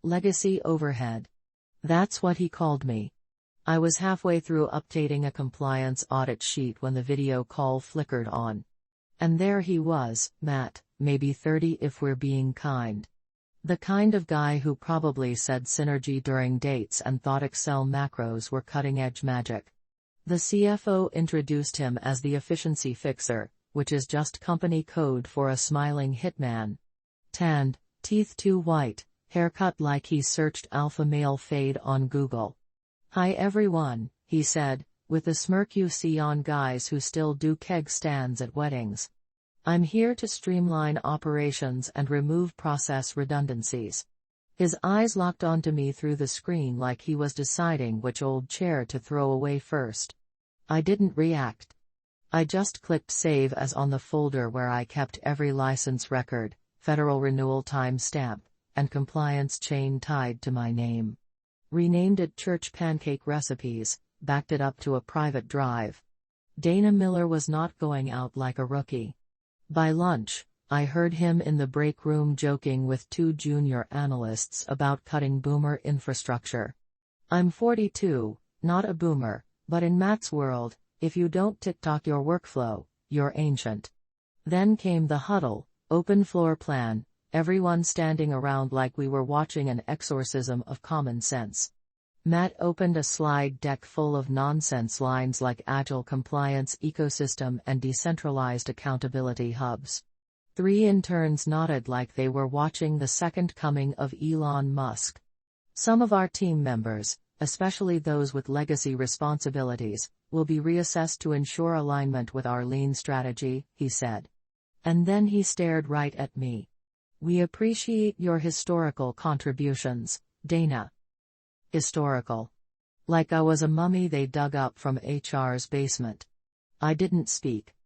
Legacy overhead. That's what he called me. I was halfway through updating a compliance audit sheet when the video call flickered on. And there he was, Matt, maybe 30 if we're being kind. The kind of guy who probably said synergy during dates and thought Excel macros were cutting-edge magic. The CFO introduced him as the efficiency fixer, which is just company code for a smiling hitman. Tanned, teeth too white, haircut like he searched alpha male fade on Google. "Hi everyone," he said, with the smirk you see on guys who still do keg stands at weddings. "I'm here to streamline operations and remove process redundancies." His eyes locked onto me through the screen like he was deciding which old chair to throw away first. I didn't react. I just clicked save as on the folder where I kept every license record, federal renewal time stamp, and compliance chain tied to my name. Renamed it Church Pancake Recipes, backed it up to a private drive. Dana Miller was not going out like a rookie. By lunch, I heard him in the break room joking with two junior analysts about cutting boomer infrastructure. "I'm 42, not a boomer, but in Matt's world, if you don't TikTok your workflow, you're ancient." Then came the huddle, open floor plan, everyone standing around like we were watching an exorcism of common sense. Matt opened a slide deck full of nonsense lines like agile compliance ecosystem and decentralized accountability hubs. 3 interns nodded like they were watching the second coming of Elon Musk. "Some of our team members, especially those with legacy responsibilities, will be reassessed to ensure alignment with our lean strategy," he said. And then he stared right at me. "We appreciate your historical contributions, Dana." Historical. Like I was a mummy they dug up from HR's basement. I didn't speak.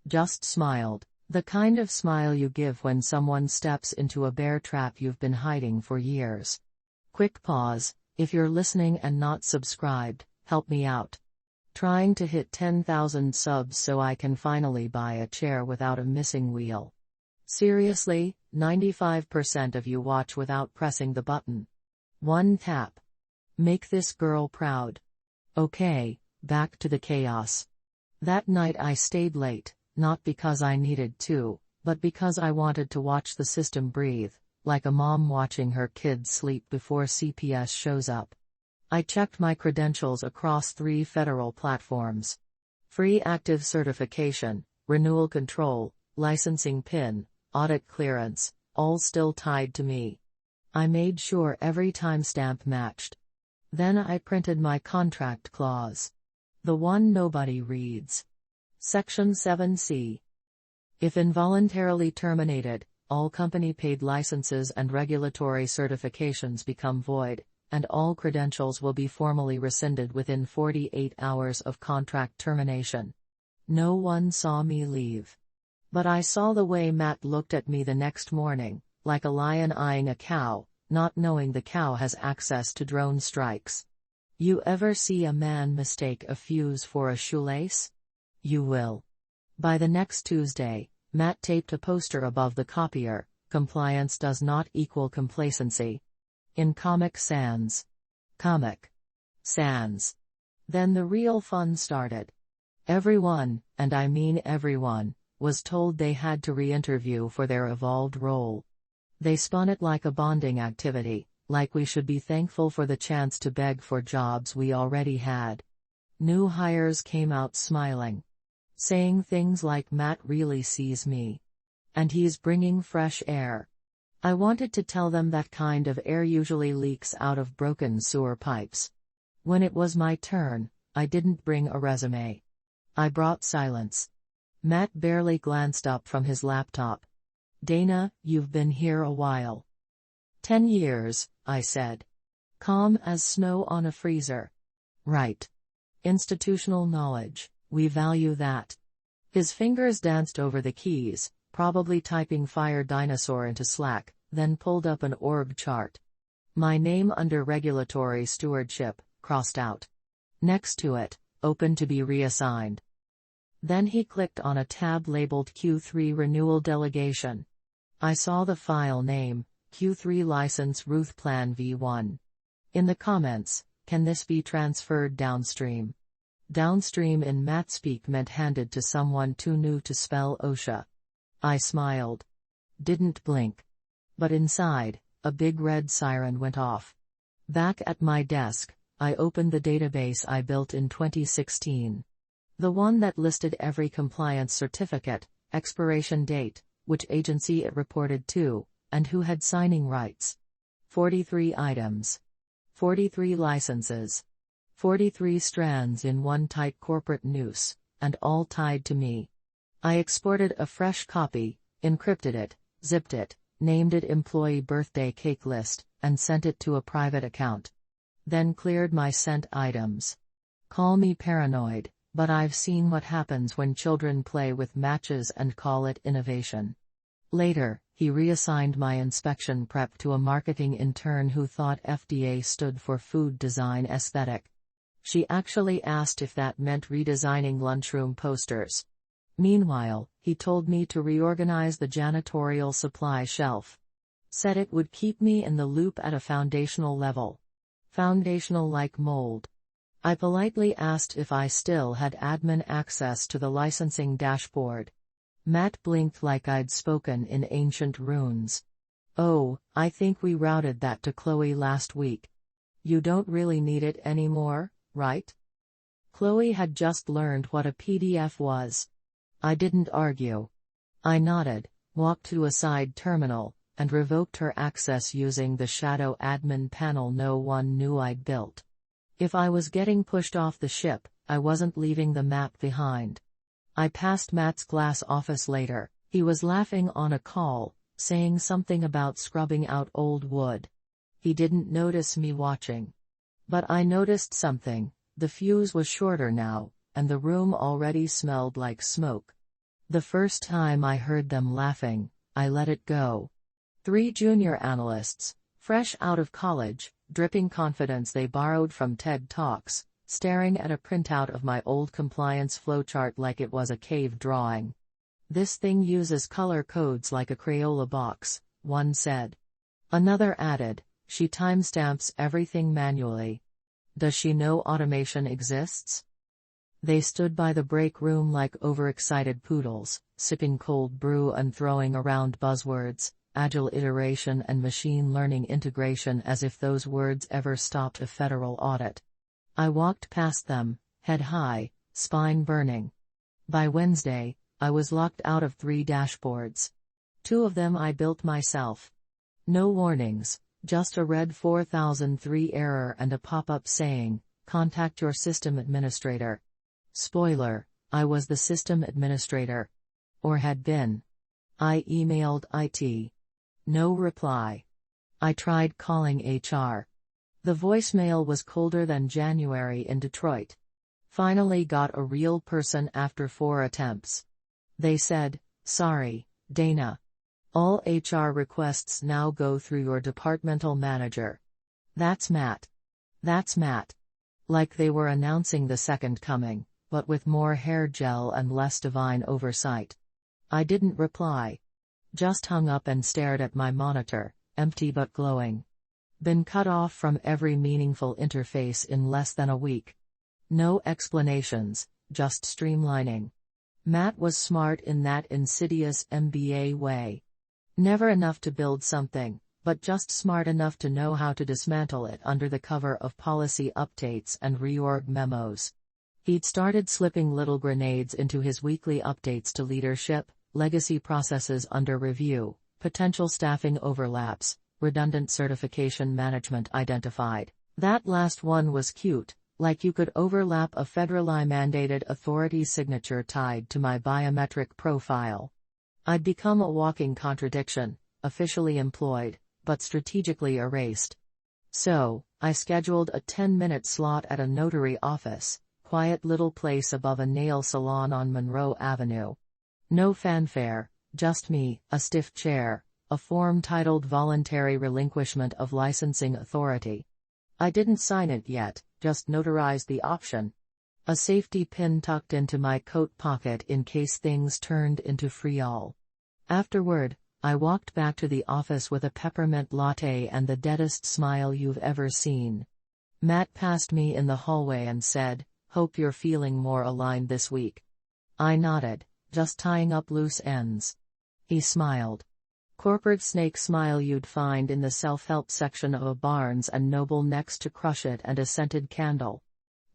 Just smiled, the kind of smile you give when someone steps into a bear trap you've been hiding for years. Quick pause, if you're listening and not subscribed, help me out. Trying to hit 10,000 subs so I can finally buy a chair without a missing wheel. Seriously, 95% of you watch without pressing the button. One tap. Make this girl proud. Okay, back to the chaos. That night I stayed late, not because I needed to, but because I wanted to watch the system breathe, like a mom watching her kids sleep before CPS shows up. I checked my credentials across 3 federal platforms. Free active certification, renewal control, licensing PIN, audit clearance, all still tied to me. I made sure every timestamp matched. Then I printed my contract clause. The one nobody reads. Section 7C. If involuntarily terminated, all company-paid licenses and regulatory certifications become void, and all credentials will be formally rescinded within 48 hours of contract termination. No one saw me leave. But I saw the way Matt looked at me the next morning, like a lion eyeing a cow, not knowing the cow has access to drone strikes. You ever see a man mistake a fuse for a shoelace? You will. By the next Tuesday, Matt taped a poster above the copier, "Compliance does not equal complacency." In Comic Sans. Comic Sans. Then the real fun started. Everyone, and I mean everyone, was told they had to re-interview for their evolved role. They spun it like a bonding activity, like we should be thankful for the chance to beg for jobs we already had. New hires came out smiling, saying things like Matt really sees me. And he's bringing fresh air. I wanted to tell them that kind of air usually leaks out of broken sewer pipes. When it was my turn, I didn't bring a resume. I brought silence. Matt barely glanced up from his laptop. "Dana, you've been here a while." 10 years, I said. Calm as snow on a freezer. "Right. Institutional knowledge, we value that." His fingers danced over the keys, probably typing Fire Dinosaur into Slack, then pulled up an org chart. My name under regulatory stewardship, crossed out. Next to it, open to be reassigned. Then he clicked on a tab labeled Q3 Renewal Delegation. I saw the file name, Q3 license Ruth Plan V1. In the comments, can this be transferred downstream? Downstream in Matt speak meant handed to someone too new to spell OSHA. I smiled. Didn't blink. But inside, a big red siren went off. Back at my desk, I opened the database I built in 2016. The one that listed every compliance certificate, expiration date, which agency it reported to, and who had signing rights. 43 items. 43 licenses. 43 strands in one tight corporate noose, and all tied to me. I exported a fresh copy, encrypted it, zipped it, named it Employee Birthday Cake List, and sent it to a private account. Then cleared my sent items. Call me paranoid, but I've seen what happens when children play with matches and call it innovation. Later, he reassigned my inspection prep to a marketing intern who thought FDA stood for Food Design Aesthetic. She actually asked if that meant redesigning lunchroom posters. Meanwhile, he told me to reorganize the janitorial supply shelf. Said it would keep me in the loop at a foundational level. Foundational like mold. I politely asked if I still had admin access to the licensing dashboard. Matt blinked like I'd spoken in ancient runes. Oh, I think we routed that to Chloe last week. You don't really need it anymore, right? Chloe had just learned what a PDF was. I didn't argue. I nodded, walked to a side terminal, and revoked her access using the shadow admin panel no one knew I'd built. If I was getting pushed off the ship, I wasn't leaving the map behind. I passed Matt's glass office later. He was laughing on a call, saying something about scrubbing out old wood. He didn't notice me watching. But I noticed something. The fuse was shorter now, and the room already smelled like smoke. The first time I heard them laughing, I let it go. 3 junior analysts, fresh out of college, dripping confidence they borrowed from TED Talks, staring at a printout of my old compliance flowchart like it was a cave drawing. This thing uses color codes like a Crayola box, one said. Another added, she timestamps everything manually. Does she know automation exists? They stood by the break room like overexcited poodles, sipping cold brew and throwing around buzzwords, agile iteration and machine learning integration, as if those words ever stopped a federal audit. I walked past them, head high, spine burning. By Wednesday, I was locked out of 3 dashboards. 2 of them I built myself. No warnings, just a red 4003 error and a pop-up saying, contact your system administrator. Spoiler, I was the system administrator. Or had been. I emailed IT. No reply. I tried calling HR. The voicemail was colder than January in Detroit. Finally got a real person after 4 attempts. They said, sorry, Dana. All HR requests now go through your departmental manager. That's Matt. That's Matt. Like they were announcing the second coming, but with more hair gel and less divine oversight. I didn't reply. Just hung up and stared at my monitor, empty but glowing. Been cut off from every meaningful interface in less than a week. No explanations, just streamlining. Matt was smart in that insidious MBA way. Never enough to build something, but just smart enough to know how to dismantle it under the cover of policy updates and reorg memos. He'd started slipping little grenades into his weekly updates to leadership, legacy processes under review, potential staffing overlaps, redundant certification management identified. That last one was cute, like you could overlap a federally mandated authority signature tied to my biometric profile. I'd become a walking contradiction, officially employed, but strategically erased. So, I scheduled a 10-minute slot at a notary office, quiet little place above a nail salon on Monroe Avenue. No fanfare, just me, a stiff chair, a form titled Voluntary Relinquishment of Licensing Authority. I didn't sign it yet, just notarized the option. A safety pin tucked into my coat pocket in case things turned into friol. Afterward, I walked back to the office with a peppermint latte and the deadest smile you've ever seen. Matt passed me in the hallway and said, "Hope you're feeling more aligned this week." I nodded, just tying up loose ends. He smiled. Corporate snake smile you'd find in the self-help section of a Barnes & Noble next to Crush It and a scented candle.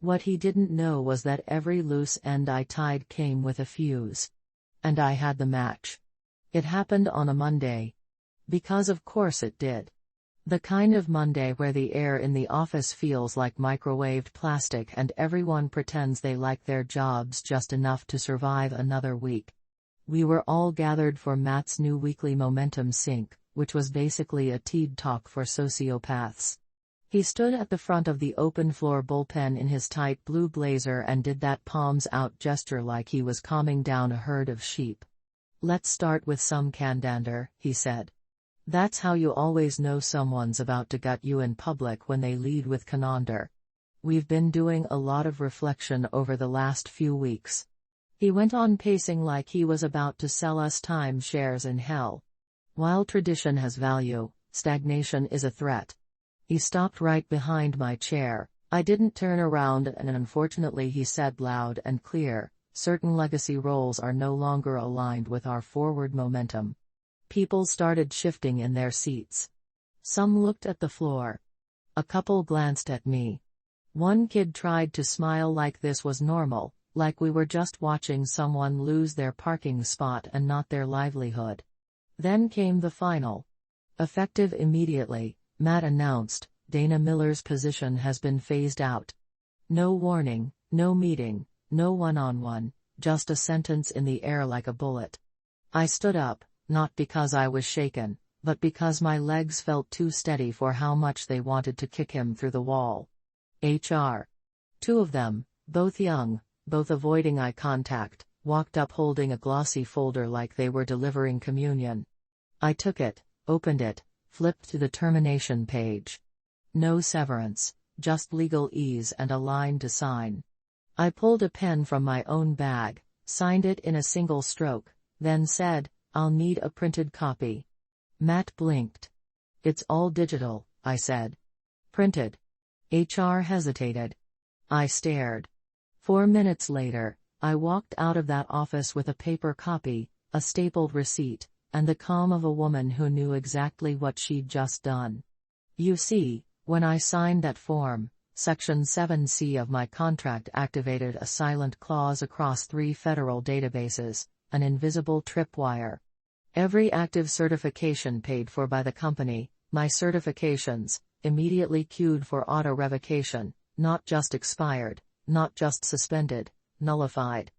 What he didn't know was that every loose end I tied came with a fuse. And I had the match. It happened on a Monday. Because of course it did. The kind of Monday where the air in the office feels like microwaved plastic and everyone pretends they like their jobs just enough to survive another week. We were all gathered for Matt's new weekly Momentum Sync, which was basically a TED Talk for sociopaths. He stood at the front of the open-floor bullpen in his tight blue blazer and did that palms-out gesture like he was calming down a herd of sheep. "Let's start with some candor," he said. "That's how you always know someone's about to gut you in public, when they lead with candor. We've been doing a lot of reflection over the last few weeks." He went on, pacing like he was about to sell us timeshares in hell. "While tradition has value, stagnation is a threat." He stopped right behind my chair. I didn't turn around, and unfortunately he said loud and clear, "Certain legacy roles are no longer aligned with our forward momentum." People started shifting in their seats. Some looked at the floor. A couple glanced at me. One kid tried to smile like this was normal, like we were just watching someone lose their parking spot and not their livelihood. Then came the final. "Effective immediately," Matt announced, "Dana Miller's position has been phased out." No warning, no meeting, no one-on-one, just a sentence in the air like a bullet. I stood up, not because I was shaken, but because my legs felt too steady for how much they wanted to kick him through the wall. HR. Two of them, both young, both avoiding eye contact, walked up holding a glossy folder like they were delivering communion. I took it, opened it, flipped to the termination page. No severance, just legal ease and a line to sign. I pulled a pen from my own bag, signed it in a single stroke, then said, "I'll need a printed copy." Matt blinked. "It's all digital," I said. "Printed?" HR hesitated. I stared. 4 minutes later, I walked out of that office with a paper copy, a stapled receipt, and the calm of a woman who knew exactly what she'd just done. You see, when I signed that form, Section 7C of my contract activated a silent clause across 3 federal databases, an invisible tripwire. Every active certification paid for by the company, my certifications, immediately queued for auto-revocation, not just expired, not just suspended, nullified.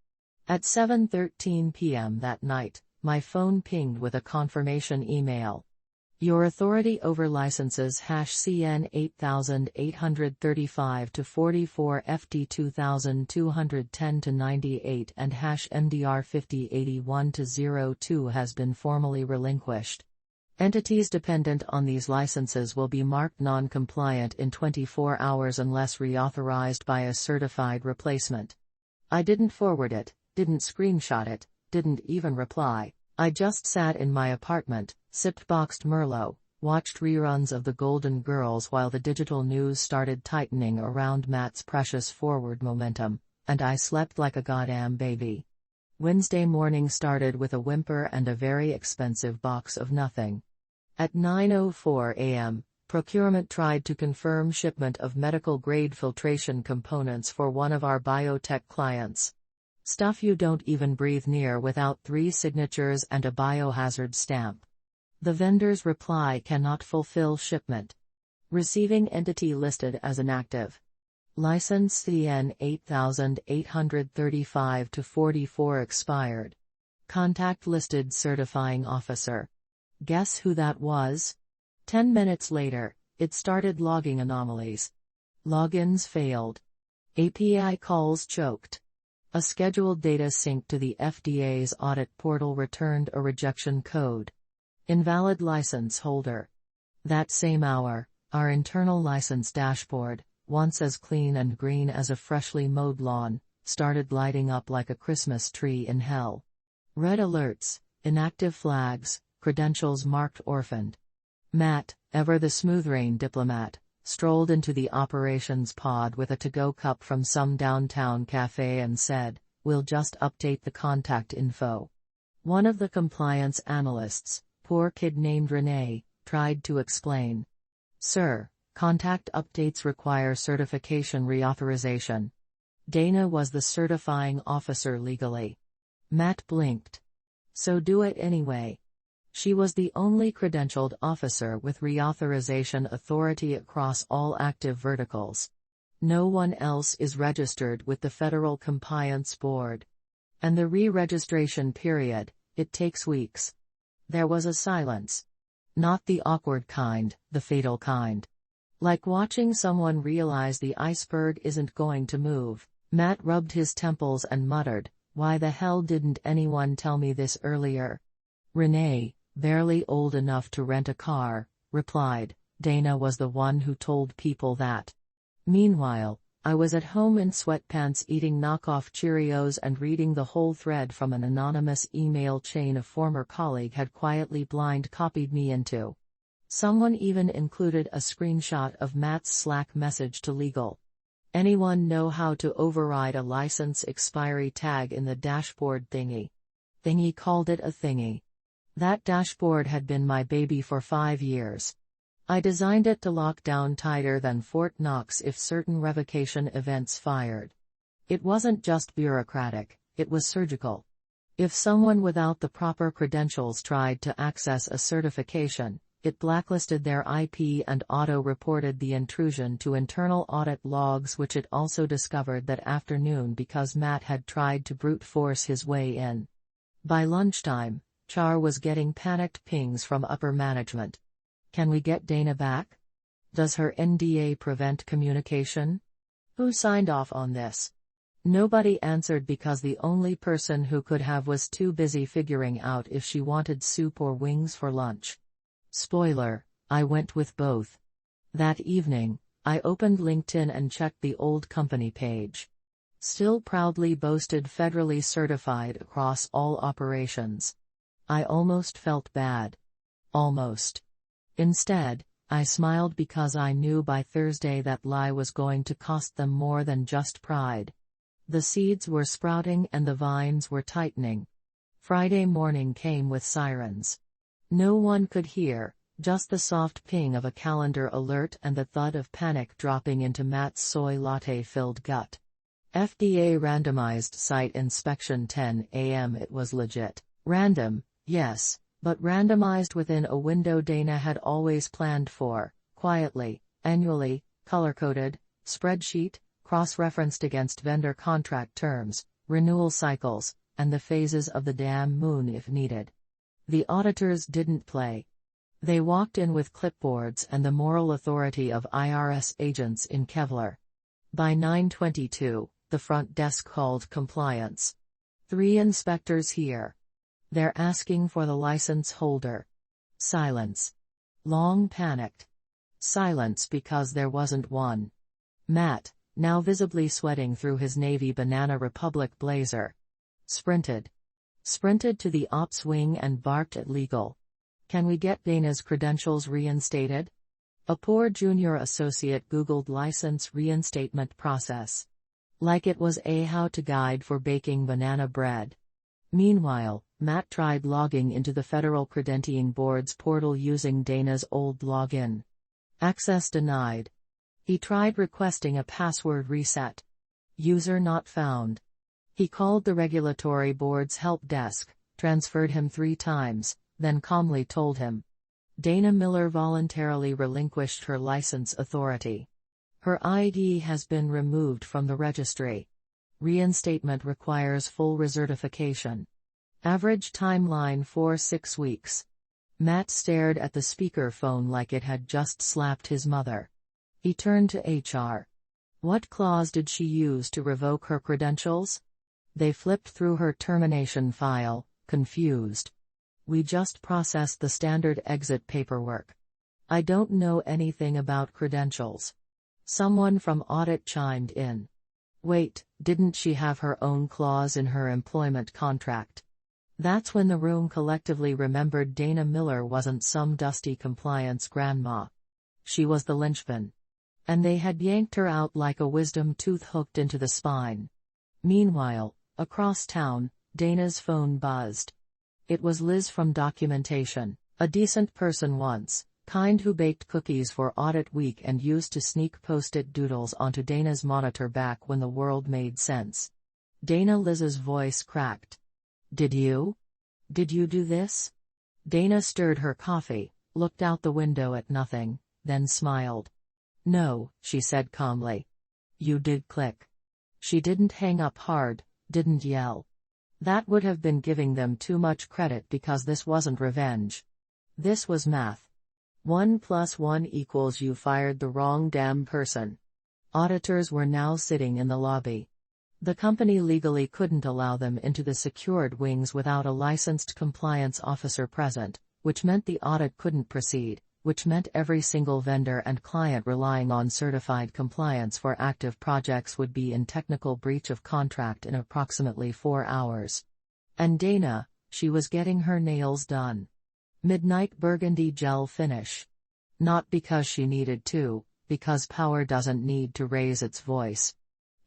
At 7:13 p.m. that night, my phone pinged with a confirmation email. "Your authority over licenses #CN 8835-44 FD 2210-98 and #MDR 5081-02 has been formally relinquished. Entities dependent on these licenses will be marked non-compliant in 24 hours unless reauthorized by a certified replacement." I didn't forward it, didn't screenshot it, didn't even reply. I just sat in my apartment, sipped boxed Merlot, watched reruns of The Golden Girls while the digital news started tightening around Matt's precious forward momentum, and I slept like a goddamn baby. Wednesday morning started with a whimper and a very expensive box of nothing. At 9:04 a.m., procurement tried to confirm shipment of medical-grade filtration components for one of our biotech clients. Stuff you don't even breathe near without 3 signatures and a biohazard stamp. The vendor's reply: cannot fulfill shipment. Receiving entity listed as inactive. License CN 8835-44 expired. Contact listed certifying officer. Guess who that was? 10 minutes later, it started logging anomalies. Logins failed. API calls choked. A scheduled data sync to the FDA's audit portal returned a rejection code. Invalid license holder. That same hour, our internal license dashboard, once as clean and green as a freshly mowed lawn, started lighting up like a Christmas tree in hell. Red alerts, inactive flags, credentials marked orphaned. Matt, ever the smooth-brained diplomat, strolled into the operations pod with a to-go cup from some downtown cafe and said, "We'll just update the contact info." One of the compliance analysts, poor kid named Renee, tried to explain. "Sir, contact updates require certification reauthorization." Dana was the certifying officer legally. Matt blinked. "So do it anyway." She was the only credentialed officer with reauthorization authority across all active verticals. No one else is registered with the Federal Compliance Board. And the re-registration period, it takes weeks. There was a silence. Not the awkward kind, the fatal kind. Like watching someone realize the iceberg isn't going to move. Matt rubbed his temples and muttered, "Why the hell didn't anyone tell me this earlier?" Renee, barely old enough to rent a car, replied, "Dana was the one who told people that." Meanwhile, I was at home in sweatpants eating knockoff Cheerios and reading the whole thread from an anonymous email chain a former colleague had quietly blind copied me into. Someone even included a screenshot of Matt's Slack message to legal. "Anyone know how to override a license expiry tag in the dashboard thingy?" Thingy called it a thingy. That dashboard had been my baby for 5 years. I designed it to lock down tighter than Fort Knox if certain revocation events fired. It wasn't just bureaucratic, it was surgical. If someone without the proper credentials tried to access a certification, it blacklisted their IP and auto-reported the intrusion to internal audit logs, which it also discovered that afternoon because Matt had tried to brute force his way in. By lunchtime, Char was getting panicked pings from upper management. "Can we get Dana back? Does her NDA prevent communication? Who signed off on this?" Nobody answered because the only person who could have was too busy figuring out if she wanted soup or wings for lunch. Spoiler, I went with both. That evening, I opened LinkedIn and checked the old company page. Still proudly boasted federally certified across all operations. I almost felt bad. Almost. Instead, I smiled because I knew by Thursday that lie was going to cost them more than just pride. The seeds were sprouting and the vines were tightening. Friday morning came with sirens. No one could hear, just the soft ping of a calendar alert and the thud of panic dropping into Matt's soy latte-filled gut. FDA randomized site inspection 10 a.m. It was legit. Random, yes, but randomized within a window Dana had always planned for, quietly, annually, color-coded, spreadsheet, cross-referenced against vendor contract terms, renewal cycles, and the phases of the damn moon if needed. The auditors didn't play. They walked in with clipboards and the moral authority of IRS agents in Kevlar. By 9:22, the front desk called compliance. 3 inspectors here. They're asking for the license holder. Silence. Long panicked. Silence because there wasn't one. Matt, now visibly sweating through his navy Banana Republic blazer, sprinted to the ops wing and barked at legal. "Can we get Dana's credentials reinstated?" A poor junior associate Googled license reinstatement process. Like it was a how-to guide for baking banana bread. Meanwhile, Matt tried logging into the Federal Credentialing Board's portal using Dana's old login. Access denied. He tried requesting a password reset. User not found. He called the regulatory board's help desk, transferred him 3 times, then calmly told him. Dana Miller voluntarily relinquished her license authority. Her ID has been removed from the registry. Reinstatement requires full recertification. Average timeline 4-6 weeks. Matt stared at the speakerphone like it had just slapped his mother. He turned to HR. What clause did she use to revoke her credentials? They flipped through her termination file, confused. We just processed the standard exit paperwork. I don't know anything about credentials. Someone from audit chimed in. Wait, didn't she have her own clause in her employment contract? That's when the room collectively remembered Dana Miller wasn't some dusty compliance grandma. She was the linchpin. And they had yanked her out like a wisdom tooth hooked into the spine. Meanwhile, across town, Dana's phone buzzed. It was Liz from documentation, a decent person once, kind who baked cookies for audit week and used to sneak post-it doodles onto Dana's monitor back when the world made sense. Dana. Liz's voice cracked. Did you do this? Dana stirred her coffee, looked out the window at nothing, then smiled. No, she said calmly. You did. Click. She didn't hang up hard, didn't yell. That would have been giving them too much credit because this wasn't revenge. This was math. 1 + 1 = you fired the wrong damn person. Auditors were now sitting in the lobby. The company legally couldn't allow them into the secured wings without a licensed compliance officer present, which meant the audit couldn't proceed, which meant every single vendor and client relying on certified compliance for active projects would be in technical breach of contract in approximately 4 hours. And Dana, she was getting her nails done. Midnight burgundy gel finish. Not because she needed to, because power doesn't need to raise its voice.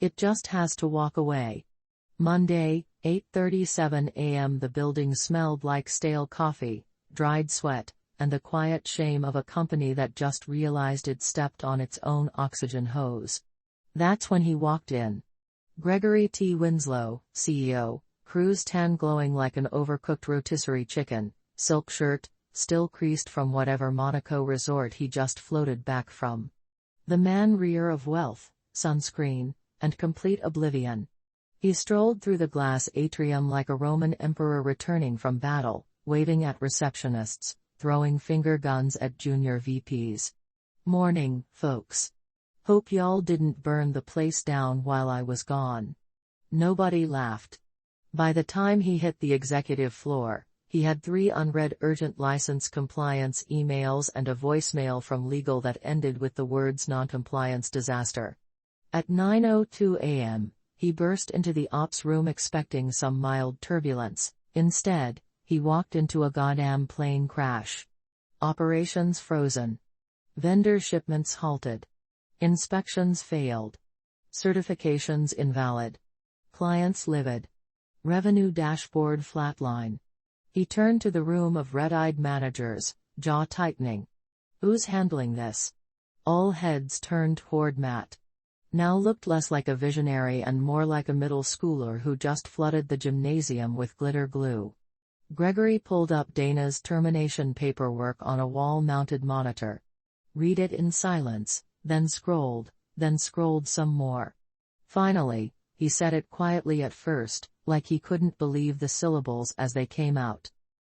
It just has to walk away. Monday, 8:37 a.m. The building smelled like stale coffee, dried sweat, and the quiet shame of a company that just realized it stepped on its own oxygen hose. That's when he walked in. Gregory T. Winslow, CEO, cruise tan glowing like an overcooked rotisserie chicken, silk shirt, still creased from whatever Monaco resort he just floated back from. The man rear of wealth, sunscreen, and complete oblivion. He strolled through the glass atrium like a Roman emperor returning from battle, waving at receptionists, throwing finger guns at junior VPs. Morning, folks. Hope y'all didn't burn the place down while I was gone. Nobody laughed. By the time he hit the executive floor, he had 3 unread urgent license compliance emails and a voicemail from legal that ended with the words noncompliance disaster. At 9:02 a.m., he burst into the ops room expecting some mild turbulence. Instead, he walked into a goddamn plane crash. Operations frozen. Vendor shipments halted. Inspections failed. Certifications invalid. Clients livid. Revenue dashboard flatline. He turned to the room of red-eyed managers, jaw tightening. Who's handling this? All heads turned toward Matt. Now looked less like a visionary and more like a middle schooler who just flooded the gymnasium with glitter glue. Gregory pulled up Dana's termination paperwork on a wall-mounted monitor. Read it in silence, then scrolled some more. Finally, he said it quietly at first, like he couldn't believe the syllables as they came out.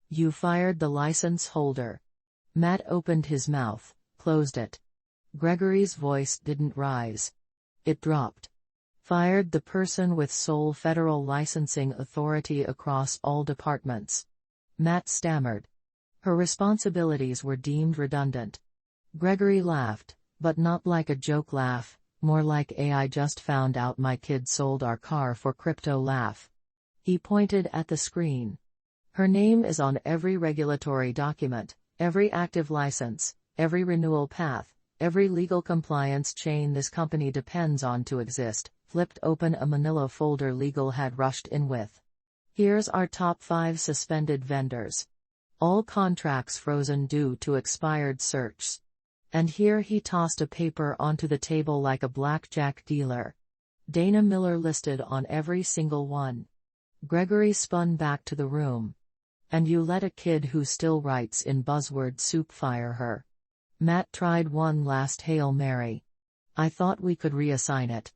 You fired the license holder. Matt opened his mouth, closed it. Gregory's voice didn't rise. It dropped. Fired the person with sole federal licensing authority across all departments. Matt stammered. Her responsibilities were deemed redundant. Gregory laughed, but not like a joke laugh, more like I just found out my kid sold our car for crypto laugh. He pointed at the screen. Her name is on every regulatory document, every active license, every renewal path, every legal compliance chain this company depends on to exist. Flipped open a manila folder legal had rushed in with. Here's our top 5 suspended vendors. All contracts frozen due to expired searches. And here he tossed a paper onto the table like a blackjack dealer. Dana Miller listed on every single one. Gregory spun back to the room. And you let a kid who still writes in buzzword soup fire her. Matt tried one last Hail Mary. I thought we could reassign it.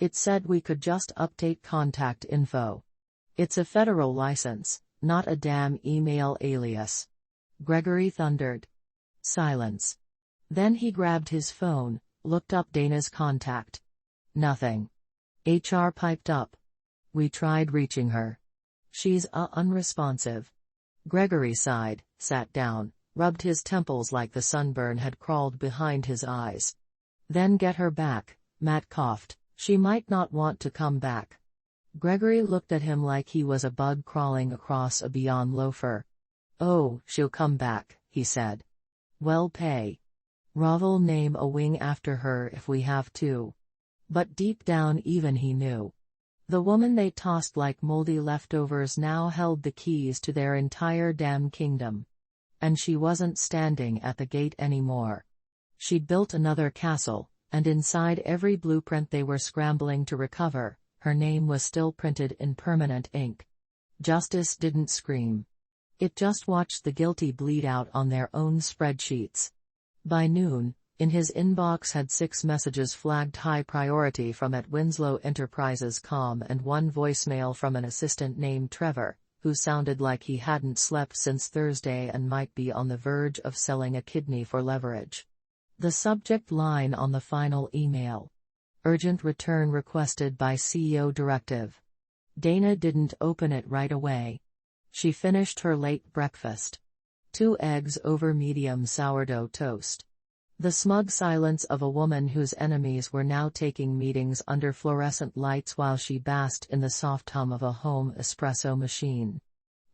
It said we could just update contact info. It's a federal license, not a damn email alias. Gregory thundered. Silence. Then he grabbed his phone, looked up Dana's contact. Nothing. HR piped up. We tried reaching her. She's unresponsive. Gregory sighed, sat down, rubbed his temples like the sunburn had crawled behind his eyes. Then get her back, Matt coughed. She might not want to come back. Gregory looked at him like he was a bug crawling across a beyond loafer. "Oh, she'll come back," he said. "Well pay. Ravel name a wing after her if we have to." But deep down even he knew. The woman they tossed like moldy leftovers now held the keys to their entire damn kingdom. And she wasn't standing at the gate anymore. She'd built another castle, and inside every blueprint they were scrambling to recover, her name was still printed in permanent ink. Justice didn't scream. It just watched the guilty bleed out on their own spreadsheets. By noon, in his inbox had 6 messages flagged high priority from @Winslow Enterprises .com and 1 voicemail from an assistant named Trevor, who sounded like he hadn't slept since Thursday and might be on the verge of selling a kidney for leverage. The subject line on the final email: "Urgent return requested by CEO directive." Dana didn't open it right away. She finished her late breakfast. 2 eggs over medium sourdough toast. The smug silence of a woman whose enemies were now taking meetings under fluorescent lights while she basked in the soft hum of a home espresso machine.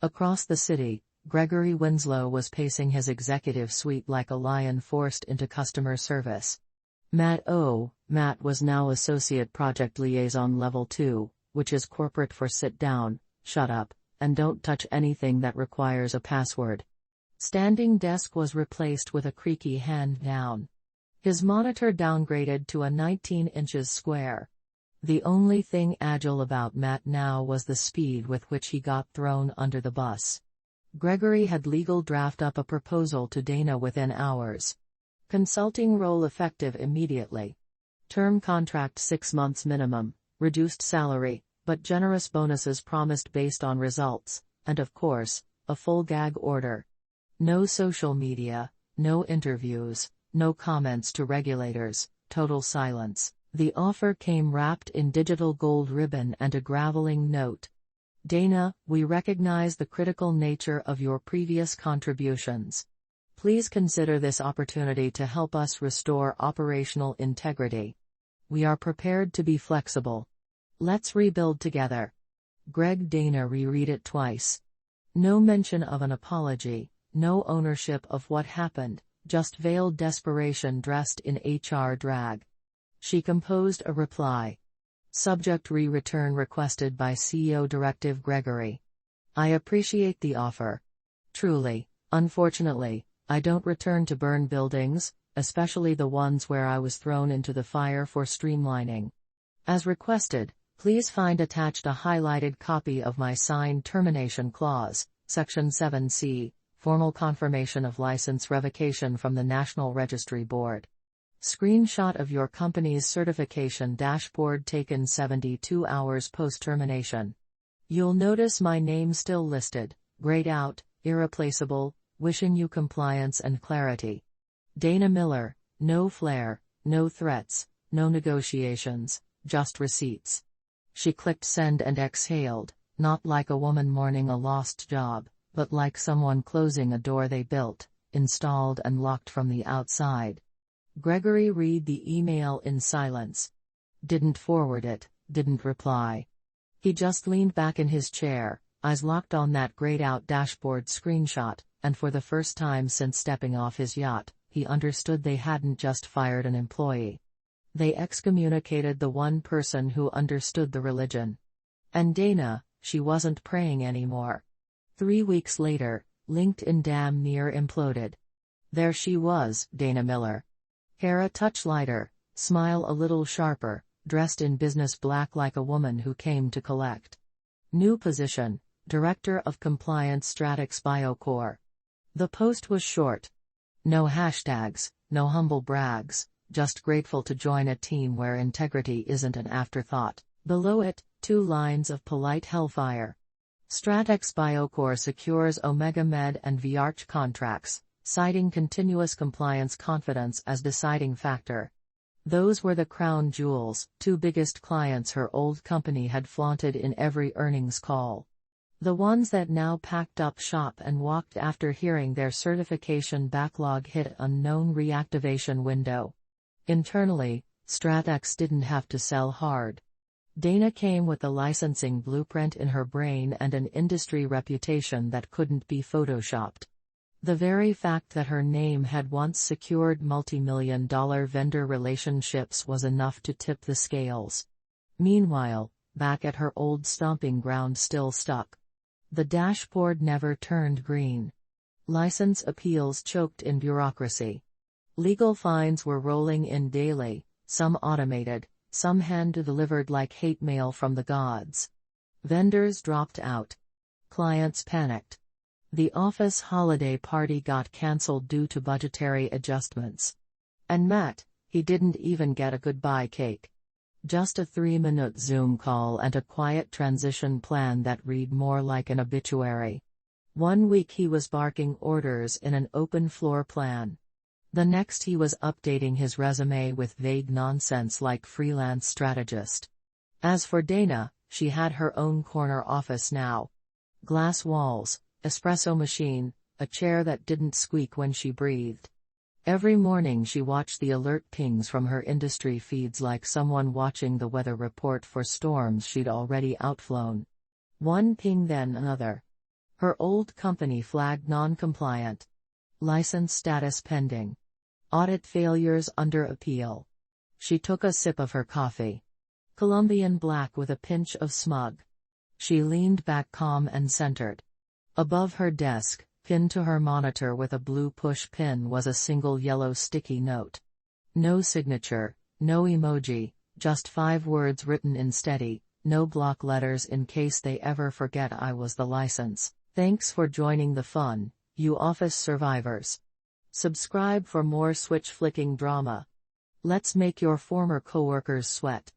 Across the city, Gregory Winslow was pacing his executive suite like a lion forced into customer service. Matt was now Associate Project Liaison Level 2, which is corporate for sit down, shut up, and don't touch anything that requires a password. Standing desk was replaced with a creaky hand-down. His monitor downgraded to a 19 inches square. The only thing agile about Matt now was the speed with which he got thrown under the bus. Gregory had legal draft up a proposal to Dana within hours. Consulting role effective immediately. Term contract 6 months minimum, reduced salary, but generous bonuses promised based on results, and of course, a full gag order. No social media, no interviews, no comments to regulators, total silence. The offer came wrapped in digital gold ribbon and a graveling note. "Dana, we recognize the critical nature of your previous contributions. Please consider this opportunity to help us restore operational integrity. We are prepared to be flexible. Let's rebuild together." Dana reread it twice. No mention of an apology. No ownership of what happened, just veiled desperation dressed in HR drag. She composed a reply. Subject: return requested by CEO Directive Gregory. "I appreciate the offer. Truly, unfortunately, I don't return to burn buildings, especially the ones where I was thrown into the fire for streamlining. As requested, please find attached a highlighted copy of my signed termination clause, Section 7C. Formal confirmation of license revocation from the National Registry Board. Screenshot of your company's certification dashboard taken 72 hours post-termination. You'll notice my name still listed, grayed out, irreplaceable, wishing you compliance and clarity. Dana Miller, no flair, no threats, no negotiations, just receipts." She clicked send and exhaled, not like a woman mourning a lost job, but like someone closing a door they built, installed and locked from the outside. Gregory read the email in silence. Didn't forward it, didn't reply. He just leaned back in his chair, eyes locked on that grayed-out dashboard screenshot, and for the first time since stepping off his yacht, he understood they hadn't just fired an employee. They excommunicated the one person who understood the religion. And Dana, she wasn't praying anymore. 3 weeks later, LinkedIn damn near imploded. There she was, Dana Miller. Hair a touch lighter, smile a little sharper, dressed in business black like a woman who came to collect. New position, Director of Compliance Stratix Biocore. The post was short. No hashtags, no humble brags, just grateful to join a team where integrity isn't an afterthought. Below it, 2 lines of polite hellfire. Stratix Biocore secures Omega Med and Viarch contracts, citing continuous compliance confidence as deciding factor. Those were the crown jewels, 2 biggest clients her old company had flaunted in every earnings call. The ones that now packed up shop and walked after hearing their certification backlog hit unknown reactivation window. Internally, Stratix didn't have to sell hard. Dana came with a licensing blueprint in her brain and an industry reputation that couldn't be photoshopped. The very fact that her name had once secured multi-million-dollar vendor relationships was enough to tip the scales. Meanwhile, back at her old stomping ground still stuck. The dashboard never turned green. License appeals choked in bureaucracy. Legal fines were rolling in daily, some automated, some hand-delivered like hate mail from the gods. Vendors dropped out. Clients panicked. The office holiday party got cancelled due to budgetary adjustments. And Matt, he didn't even get a goodbye cake. Just a 3-minute Zoom call and a quiet transition plan that read more like an obituary. One week he was barking orders in an open floor plan. The next he was updating his resume with vague nonsense like freelance strategist. As for Dana, she had her own corner office now. Glass walls, espresso machine, a chair that didn't squeak when she breathed. Every morning she watched the alert pings from her industry feeds like someone watching the weather report for storms she'd already outflown. One ping then another. Her old company flagged non-compliant. License status pending. Audit failures under appeal. She took a sip of her coffee. Colombian black with a pinch of smug. She leaned back calm and centered. Above her desk, pinned to her monitor with a blue push pin was a single yellow sticky note. No signature, no emoji, just 5 words written in steady, no block letters in case they ever forget I was the license. Thanks for joining the fun, you office survivors. Subscribe for more switch-flicking drama. Let's make your former coworkers sweat.